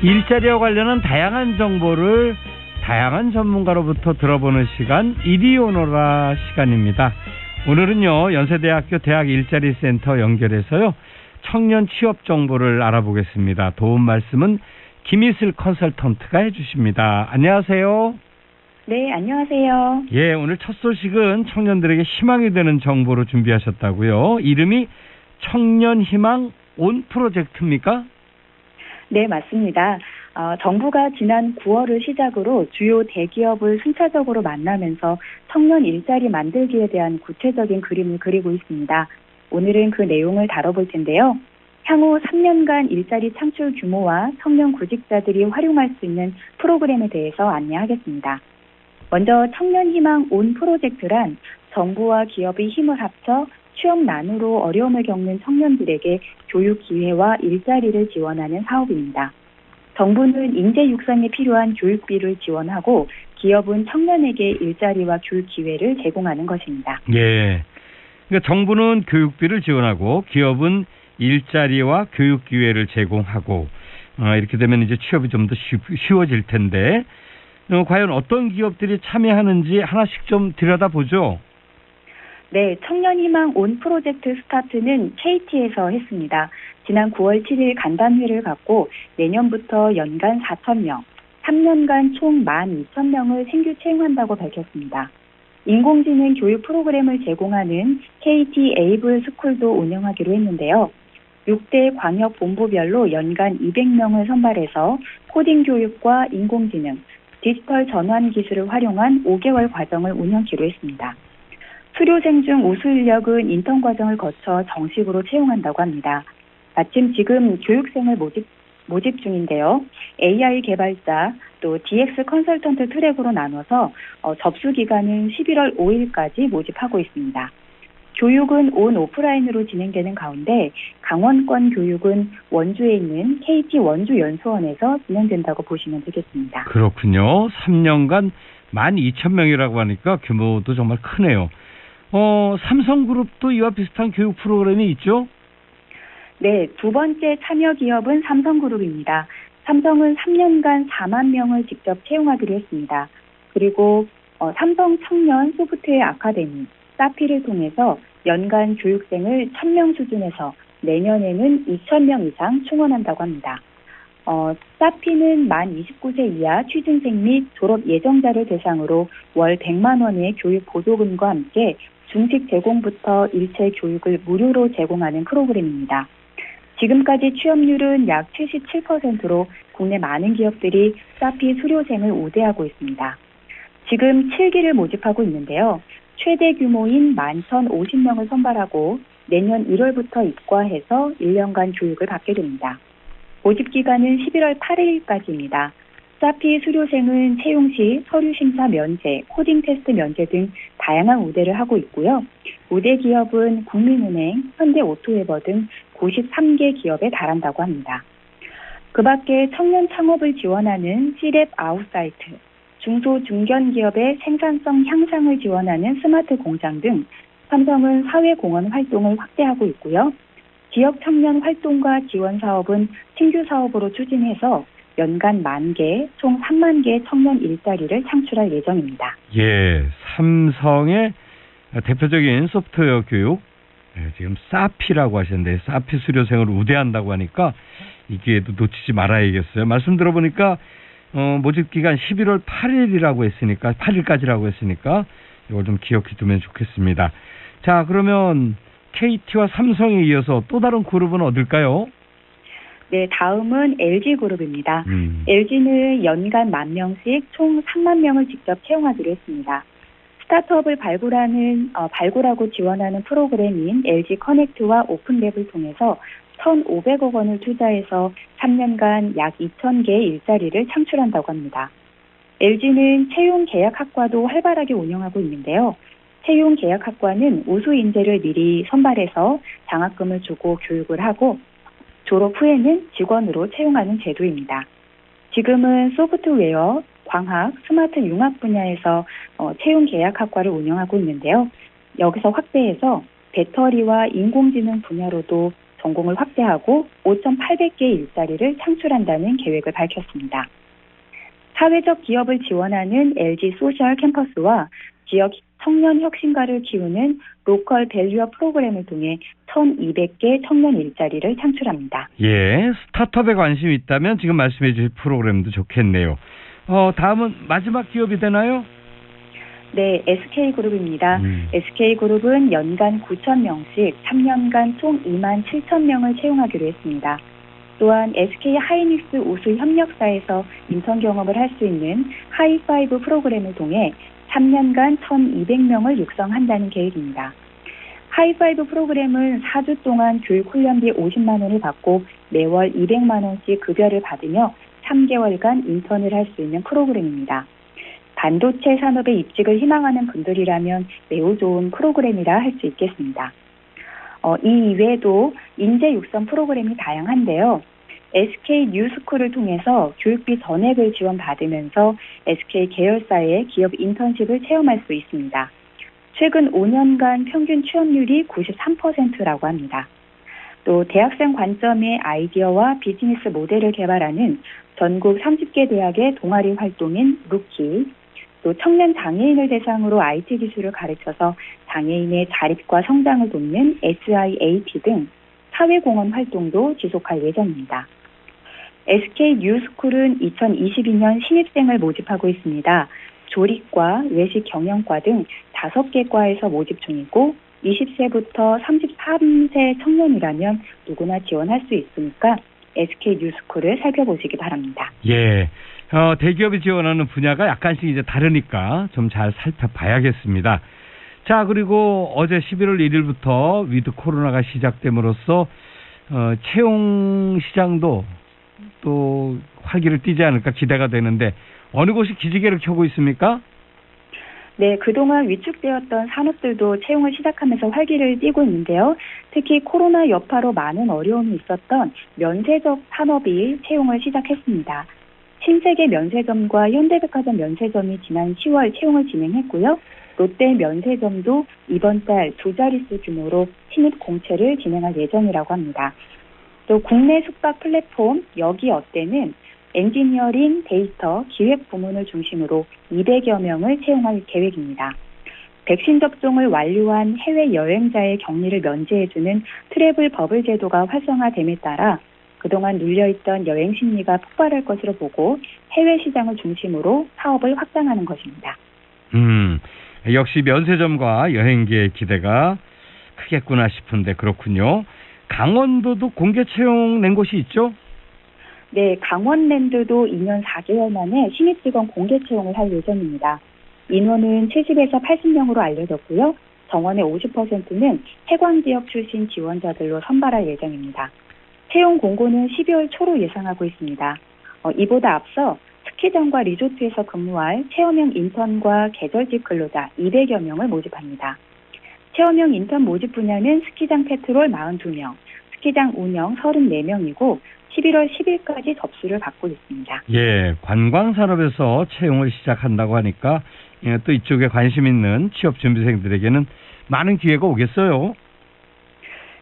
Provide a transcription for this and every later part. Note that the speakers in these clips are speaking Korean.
일자리와 관련한 다양한 정보를 다양한 전문가로부터 들어보는 시간, 이리 오너라 시간입니다. 오늘은요, 연세대학교 대학일자리센터 연결해서요, 청년 취업 정보를 알아보겠습니다. 도움 말씀은 김희슬 컨설턴트가 해주십니다. 안녕하세요. 네, 안녕하세요. 예, 오늘 첫 소식은 청년들에게 희망이 되는 정보로 준비하셨다고요. 이름이 청년희망 온 프로젝트입니까? 네, 맞습니다. 정부가 지난 9월을 시작으로 주요 대기업을 순차적으로 만나면서 청년 일자리 만들기에 대한 구체적인 그림을 그리고 있습니다. 오늘은 그 내용을 다뤄볼 텐데요. 향후 3년간 일자리 창출 규모와 청년 구직자들이 활용할 수 있는 프로그램에 대해서 안내하겠습니다. 먼저 청년희망 온 프로젝트란 정부와 기업이 힘을 합쳐 취업난으로 어려움을 겪는 청년들에게 교육 기회와 일자리를 지원하는 사업입니다. 정부는 인재 육성에 필요한 교육비를 지원하고 기업은 청년에게 일자리와 교육 기회를 제공하는 것입니다. 예. 그러니까 정부는 교육비를 지원하고 기업은 일자리와 교육 기회를 제공하고 이렇게 되면 이제 취업이 좀 더 쉬워질 텐데 과연 어떤 기업들이 참여하는지 하나씩 좀 들여다보죠. 네, 청년희망 온 프로젝트 스타트는 KT에서 했습니다. 지난 9월 7일 간담회를 갖고 내년부터 연간 4,000명, 3년간 총 12,000명을 신규 채용한다고 밝혔습니다. 인공지능 교육 프로그램을 제공하는 KT 에이블 스쿨도 운영하기로 했는데요. 6대 광역본부별로 연간 200명을 선발해서 코딩 교육과 인공지능, 디지털 전환 기술을 활용한 5개월 과정을 운영키로 했습니다. 수료생 중 우수 인력은 인턴 과정을 거쳐 정식으로 채용한다고 합니다. 마침 지금 교육생을 모집 중인데요. AI 개발자 또 DX 컨설턴트 트랙으로 나눠서 접수 기간은 11월 5일까지 모집하고 있습니다. 교육은 온 오프라인으로 진행되는 가운데 강원권 교육은 원주에 있는 KT 원주연수원에서 진행된다고 보시면 되겠습니다. 그렇군요. 3년간 12,000명이라고 하니까 규모도 정말 크네요. 삼성그룹도 이와 비슷한 교육 프로그램이 있죠? 네, 두 번째 참여 기업은 삼성그룹입니다. 삼성은 3년간 4만 명을 직접 채용하기로 했습니다. 그리고 삼성 청년 소프트웨어 아카데미, 사피를 통해서 연간 교육생을 1,000명 수준에서 내년에는 2,000명 이상 충원한다고 합니다. 사피는 만 29세 이하 취준생 및 졸업 예정자를 대상으로 월 100만 원의 교육 보조금과 함께 중식 제공부터 일체 교육을 무료로 제공하는 프로그램입니다. 지금까지 취업률은 약 77%로 국내 많은 기업들이 사피 수료생을 우대하고 있습니다. 지금 7기를 모집하고 있는데요. 최대 규모인 11,050명을 선발하고 내년 1월부터 입과해서 1년간 교육을 받게 됩니다. 모집 기간은 11월 8일까지입니다. 사피 수료생은 채용 시 서류 심사 면제, 코딩 테스트 면제 등 다양한 우대를 하고 있고요. 우대 기업은 국민은행, 현대오토웨버 등 93개 기업에 달한다고 합니다. 그 밖에 청년 창업을 지원하는 C랩 아웃사이트, 중소 중견 기업의 생산성 향상을 지원하는 스마트 공장 등 삼성은 사회공헌 활동을 확대하고 있고요. 지역 청년 활동과 지원 사업은 신규 사업으로 추진해서 연간 10,000개, 총 30,000개 청년 일자리를 창출할 예정입니다. 예, 삼성의 대표적인 소프트웨어 교육, 지금 사피라고 하셨는데 사피 수료생을 우대한다고 하니까 이 기회도 놓치지 말아야겠어요. 말씀 들어보니까 모집 기간 11월 8일이라고 했으니까 8일까지라고 했으니까 이걸 좀 기억해 두면 좋겠습니다. 자, 그러면 KT와 삼성에 이어서 또 다른 그룹은 어딜까요? 네, 다음은 LG그룹입니다. LG는 연간 10,000명씩 총 3만 명을 직접 채용하기로 했습니다. 스타트업을 발굴하고 지원하는 프로그램인 LG 커넥트와 오픈랩을 통해서 1,500억 원을 투자해서 3년간 약 2,000개의 일자리를 창출한다고 합니다. LG는 채용계약학과도 활발하게 운영하고 있는데요. 채용계약학과는 우수 인재를 미리 선발해서 장학금을 주고 교육을 하고 졸업 후에는 직원으로 채용하는 제도입니다. 지금은 소프트웨어, 광학, 스마트 융합 분야에서 채용계약학과를 운영하고 있는데요. 여기서 확대해서 배터리와 인공지능 분야로도 전공을 확대하고 5,800개의 일자리를 창출한다는 계획을 밝혔습니다. 사회적 기업을 지원하는 LG 소셜 캠퍼스와 지역 청년 혁신가를 키우는 로컬 밸류업 프로그램을 통해 1,200개 청년 일자리를 창출합니다. 예, 스타트업에 관심이 있다면 지금 말씀해 주실 프로그램도 좋겠네요. 다음은 마지막 기업이 되나요? 네, SK그룹입니다. SK그룹은 연간 9,000명씩 3년간 총 27,000명을 채용하기로 했습니다. 또한 SK하이닉스 우수 협력사에서 인턴 경험을 할 수 있는 하이파이브 프로그램을 통해 3년간 1,200명을 육성한다는 계획입니다. 하이파이브 프로그램은 4주 동안 교육 훈련비 50만 원을 받고 매월 200만 원씩 급여를 받으며 3개월간 인턴을 할 수 있는 프로그램입니다. 반도체 산업에 입직을 희망하는 분들이라면 매우 좋은 프로그램이라 할 수 있겠습니다. 이 이외에도 인재 육성 프로그램이 다양한데요. SK 뉴스쿨을 통해서 교육비 전액을 지원받으면서 SK 계열사의 기업 인턴십을 체험할 수 있습니다. 최근 5년간 평균 취업률이 93%라고 합니다. 또 대학생 관점의 아이디어와 비즈니스 모델을 개발하는 전국 30개 대학의 동아리 활동인 루키, 또 청년 장애인을 대상으로 IT 기술을 가르쳐서 장애인의 자립과 성장을 돕는 SIAT 등 사회공헌 활동도 지속할 예정입니다. SK 뉴스쿨은 2022년 신입생을 모집하고 있습니다. 조리과, 외식 경영과 등 5개 과에서 모집 중이고 20세부터 33세 청년이라면 누구나 지원할 수 있으니까 SK 뉴스쿨을 살펴보시기 바랍니다. 예, 대기업이 지원하는 분야가 약간씩 이제 다르니까 좀 잘 살펴봐야겠습니다. 자, 그리고 어제 11월 1일부터 위드 코로나가 시작됨으로써 채용 시장도 또 활기를 띠지 않을까 기대가 되는데 어느 곳이 기지개를 켜고 있습니까? 네, 그동안 위축되었던 산업들도 채용을 시작하면서 활기를 띠고 있는데요. 특히 코로나 여파로 많은 어려움이 있었던 면세점 산업이 채용을 시작했습니다. 신세계 면세점과 현대백화점 면세점이 지난 10월 채용을 진행했고요. 롯데 면세점도 이번 달 2자릿수 규모로 신입 공채를 진행할 예정이라고 합니다. 또 국내 숙박 플랫폼 여기어때는 엔지니어링, 데이터, 기획 부문을 중심으로 200여 명을 채용할 계획입니다. 백신 접종을 완료한 해외 여행자의 격리를 면제해주는 트래블 버블 제도가 활성화됨에 따라 그동안 눌려있던 여행 심리가 폭발할 것으로 보고 해외 시장을 중심으로 사업을 확장하는 것입니다. 역시 면세점과 여행계의 기대가 크겠구나 싶은데 그렇군요. 강원도도 공개 채용 낸 곳이 있죠? 네, 강원랜드도 2년 4개월 만에 신입 직원 공개 채용을 할 예정입니다. 인원은 70에서 80명으로 알려졌고요. 정원의 50%는 해관 지역 출신 지원자들로 선발할 예정입니다. 채용 공고는 12월 초로 예상하고 있습니다. 이보다 앞서 스키장과 리조트에서 근무할 체험형 인턴과 계절직 근로자 200여 명을 모집합니다. 체험형 인턴 모집 분야는 스키장 페트롤 42명, 스키장 운영 34명이고 11월 10일까지 접수를 받고 있습니다. 예, 관광산업에서 채용을 시작한다고 하니까 또 이쪽에 관심 있는 취업준비생들에게는 많은 기회가 오겠어요.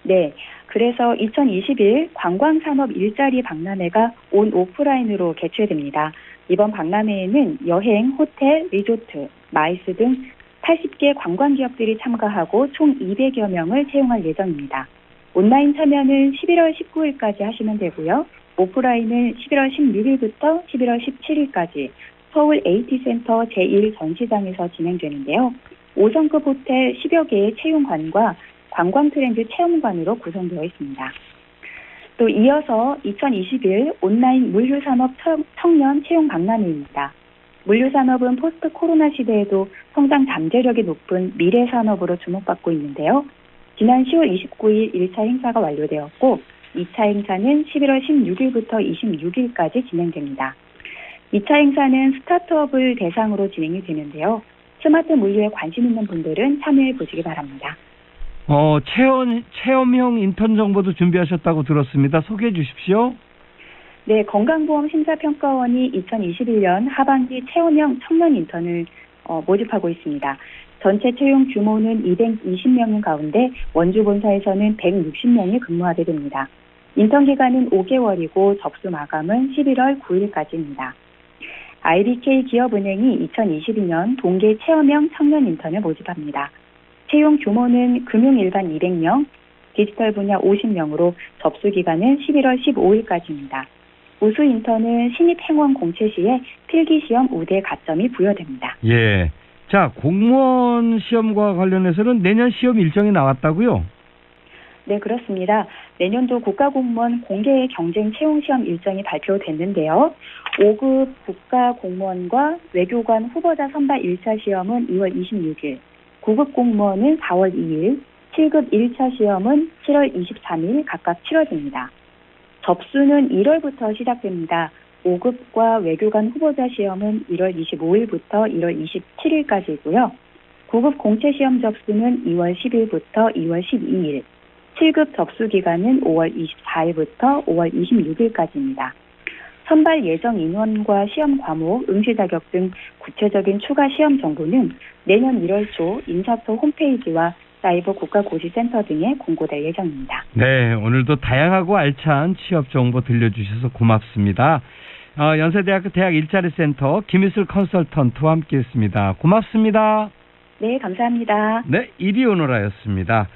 네, 그래서 2021 관광산업 일자리 박람회가 온 오프라인으로 개최됩니다. 이번 박람회에는 여행, 호텔, 리조트, 마이스 등 80개 관광기업들이 참가하고 총 200여 명을 채용할 예정입니다. 온라인 참여는 11월 19일까지 하시면 되고요. 오프라인은 11월 16일부터 11월 17일까지 서울 AT센터 제1전시장에서 진행되는데요. 5성급 호텔 10여 개의 채용관과 관광 트렌드 체험관으로 구성되어 있습니다. 또 이어서 2021 온라인 물류산업 청년 채용 박람회입니다. 물류산업은 포스트 코로나 시대에도 성장 잠재력이 높은 미래 산업으로 주목받고 있는데요. 지난 10월 29일 1차 행사가 완료되었고 2차 행사는 11월 16일부터 26일까지 진행됩니다. 2차 행사는 스타트업을 대상으로 진행이 되는데요. 스마트 물류에 관심 있는 분들은 참여해 보시기 바랍니다. 체험형 인턴 정보도 준비하셨다고 들었습니다. 소개해 주십시오. 네, 건강보험심사평가원이 2021년 하반기 체험형 청년 인턴을 모집하고 있습니다. 전체 채용 규모는 220명인 가운데 원주 본사에서는 160명이 근무하게 됩니다. 인턴 기간은 5개월이고 접수 마감은 11월 9일까지입니다. IBK 기업은행이 2022년 동계 체험형 청년 인턴을 모집합니다. 채용 규모는 금융 일반 200명, 디지털 분야 50명으로 접수 기간은 11월 15일까지입니다. 우수 인턴은 신입 행원 공채 시에 필기 시험 우대 가점이 부여됩니다. 예. 자, 공무원 시험과 관련해서는 내년 시험 일정이 나왔다고요? 네, 그렇습니다. 내년도 국가공무원 공개 경쟁 채용 시험 일정이 발표됐는데요. 5급 국가공무원과 외교관 후보자 선발 1차 시험은 2월 26일, 9급 공무원은 4월 2일, 7급 1차 시험은 7월 23일 각각 치러집니다. 접수는 1월부터 시작됩니다. 5급과 외교관 후보자 시험은 1월 25일부터 1월 27일까지이고요. 9급 공채 시험 접수는 2월 10일부터 2월 12일, 7급 접수 기간은 5월 24일부터 5월 26일까지입니다. 선발 예정 인원과 시험 과목, 응시 자격 등 구체적인 추가 시험 정보는 내년 1월 초 인사처 홈페이지와 사이버 국가고시센터 등에 공고될 예정입니다. 네, 오늘도 다양하고 알찬 취업 정보 들려주셔서 고맙습니다. 연세대학교 대학 일자리 센터 김희슬 컨설턴트와 함께했습니다. 고맙습니다. 네, 감사합니다. 네, 이리오노라였습니다.